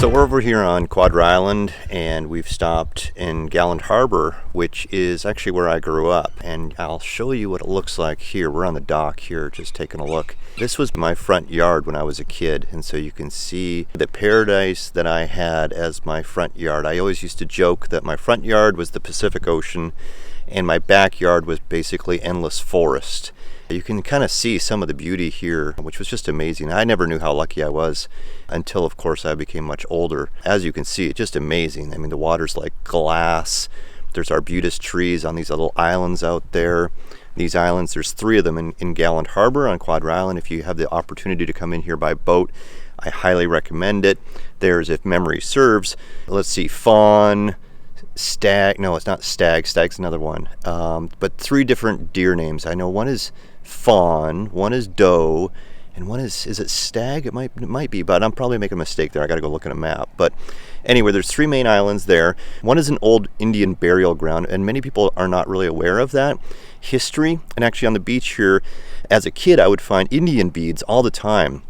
So we're over here on Quadra Island, and we've stopped in Gowlland Harbour, which is actually where I grew up. And I'll show you what it looks like here. We're on the dock here, just taking a look. This was my front yard when I was a kid, and so you can see the paradise that I had as my front yard. I always used to joke that my front yard was the Pacific Ocean, and my backyard was basically endless forest. You can kind of see some of the beauty here, which was just amazing. I never knew how lucky I was until, of course, I became much older. As you can see, it's just amazing. I mean, the water's like glass. There's arbutus trees on these little islands out there. These islands, there's 3 of them in Gowlland Harbour on Quadra Island. If you have the opportunity to come in here by boat, I highly recommend it. There's, if memory serves, let's see, fawn, stag, no, it's not stag, stag's another one, but 3 different deer names. I know one is fawn, one is doe, and one is it stag? It might be, but I'm probably making a mistake there. I gotta go look at a map. But anyway, there's 3 main islands there. One is an old Indian burial ground, and many people are not really aware of that history. And actually on the beach here, as a kid, I would find Indian beads all the time,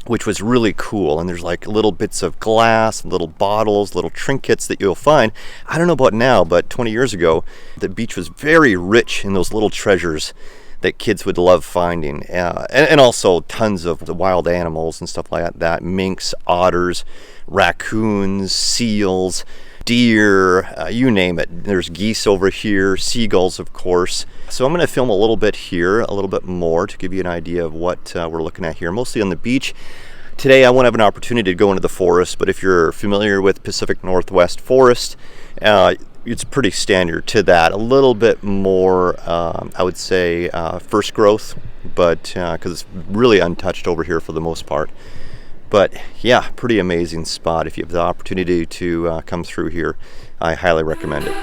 which was really cool. And there's like little bits of glass, little bottles, little trinkets that you'll find. I don't know about now, but 20 years ago, the beach was very rich in those little treasures that kids would love finding. And also tons of the wild animals and stuff like that. Minks, otters, raccoons, seals, deer, you name it. There's geese over here, seagulls, of course. So I'm going to film a little bit here, a little bit more, to give you an idea of what we're looking at here, mostly on the beach. Today I won't have an opportunity to go into the forest, but if you're familiar with Pacific Northwest forest, it's pretty standard to that. A little bit more, I would say, first growth, but because it's really untouched over here for the most part. But yeah, pretty amazing spot. If you have the opportunity to come through here, I highly recommend it.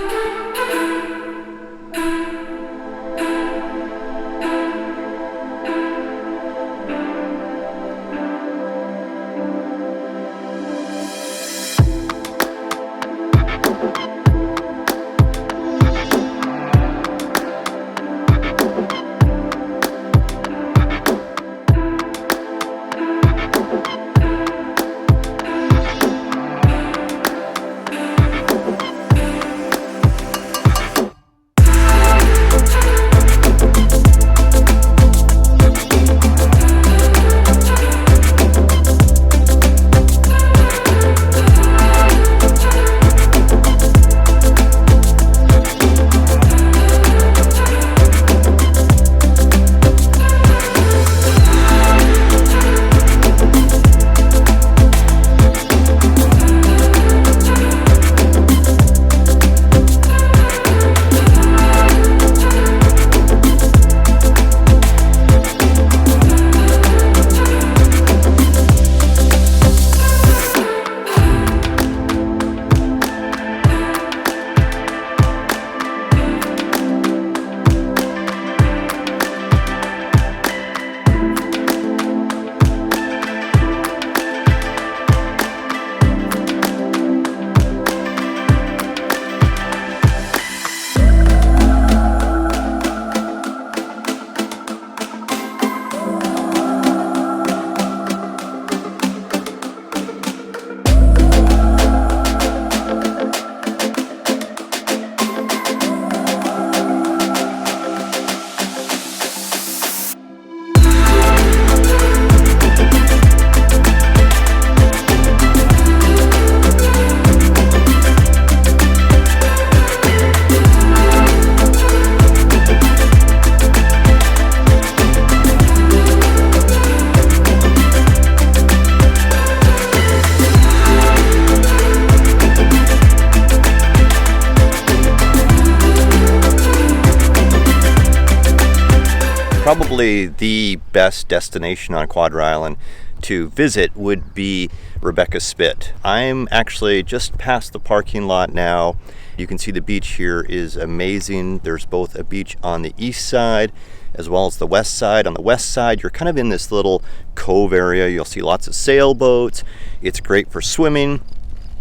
Probably the best destination on Quadra Island to visit would be Rebecca Spit. I'm actually just past the parking lot now. You can see the beach here is amazing. There's both a beach on the east side as well as the west side. On the west side, you're kind of in this little cove area. You'll see lots of sailboats. It's great for swimming.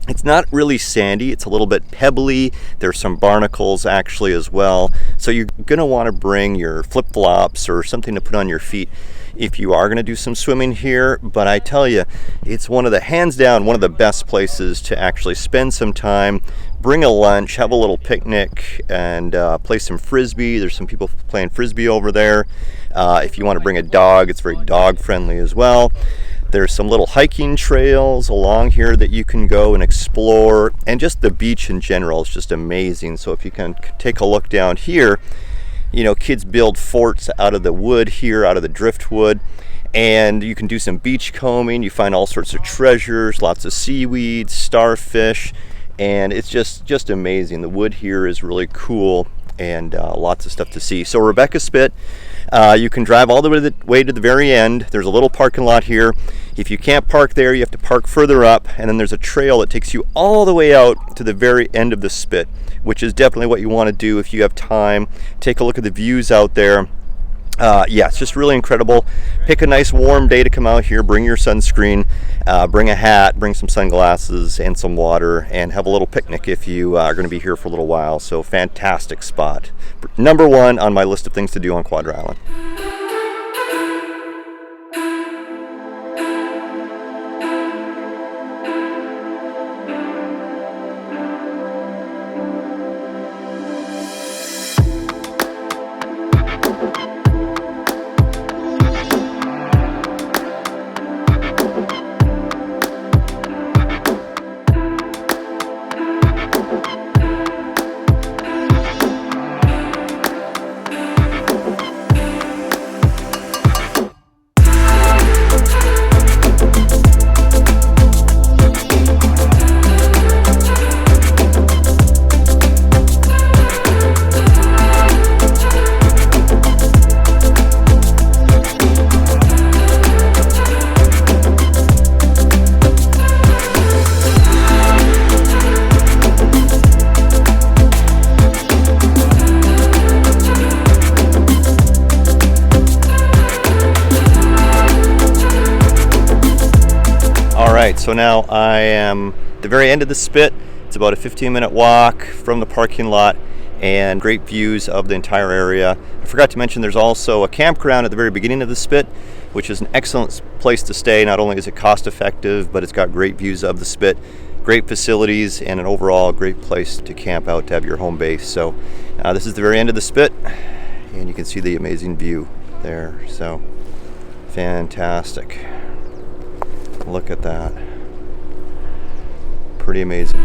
It's not really sandy, it's a little bit pebbly. There's some barnacles actually as well. So you're gonna wanna bring your flip-flops or something to put on your feet if you are gonna do some swimming here. But I tell you, it's hands down, one of the best places to actually spend some time, bring a lunch, have a little picnic, and play some frisbee. There's some people playing frisbee over there. If you wanna bring a dog, it's very dog friendly as well. There's some little hiking trails along here that you can go and explore, and just the beach in general is just amazing. So if you can take a look down here, you know, kids build forts out of the wood here, out of the driftwood, and you can do some beach combing. You find all sorts of treasures, lots of seaweed, starfish, and it's just amazing. The wood here is really cool, and lots of stuff to see. So Rebecca Spit, you can drive all the way to the very end. There's a little parking lot here. If you can't park there, you have to park further up, and then there's a trail that takes you all the way out to the very end of the spit, which is definitely what you want to do if you have time. Take a look at the views out there. Yeah, it's just really incredible. Pick a nice warm day to come out here. Bring your sunscreen, bring a hat, bring some sunglasses and some water, and have a little picnic if you are going to be here for a little while. So fantastic spot. Number one on my list of things to do on Quadra Island. So now I am at the very end of the spit. It's about a 15-minute walk from the parking lot, and great views of the entire area. I forgot to mention there's also a campground at the very beginning of the spit, which is an excellent place to stay. Not only is it cost effective, but it's got great views of the spit, great facilities, and an overall great place to camp out to have your home base. So this is the very end of the spit, and you can see the amazing view there. So fantastic. Look at that. Pretty amazing.